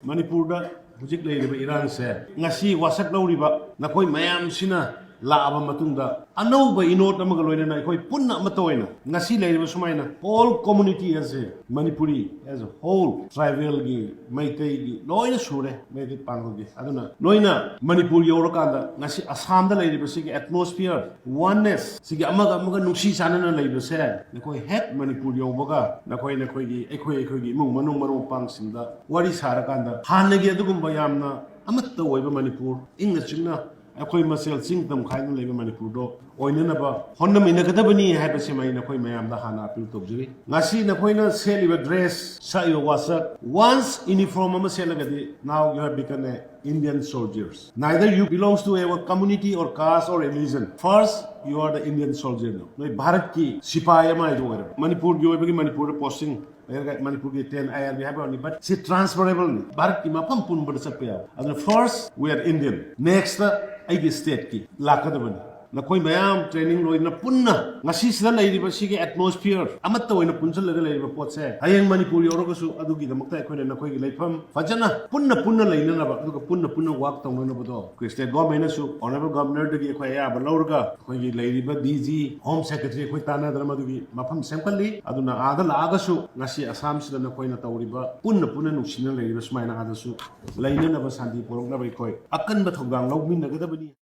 Manipur hujik leiriba Iran se ngasi wasak lauriba nakoi mayam sina laaba matungda anauba inot amaga loina nakoi punna amatoina ngasi leiriba sumaina whole community as a Manipuri as a whole tribal gi Maitai gi loina sure medi pango gi aduna loina Manipur yorakanda ngasi Assam da leiriba sigi atmosphere oneness sigi amaga nungsi sanana leiriba se nakoi hek Manipur yobaga nakoi gi akhoi gi mung manung pang sinda wari sarakanda hanagi adugumba yamna amata oiba Manipur ingna chingna akhoi masel sing tam khaina leiba Manipur do oina na ba honna thengnagadabani haiba semai na khoi mayam da hana appeal tobjiri ngasi na khoina seliba dress sayo wasak once uniform ama selagadi now you have become a Indian soldiers. Neither you belongs to a community or caste or religion. First, you are the Indian soldier now. No, Bharat ki sipai ama idu gara. Manipur yo bagi Manipur posting. Manipur ki 10 IR we have only, but it's transferable. Bharat ki mapam pun bersapya. And first, we are Indian. Next, aigi state ki lakadabani. Nakoi mayam training loina punna ngasi sida leiriba sigi atmosphere amata oina punjal laga leiriba pot se hayeng Manipur yoro su adugi damakta akhoi na koi leifam fajana punna leina na ba aduga punna work tong na bodo state government su honorable governor dagi akhoi ya balorga koi gi leiriba DG home secretary akhoi tana drama dugi mafam semkali aduna ada laga su ngasi Assam sida na koi na tawriba punna nuksina leiriba smaina ada su leina na ba sandi porok na ba koi akan ba thogang lawmin nagadabani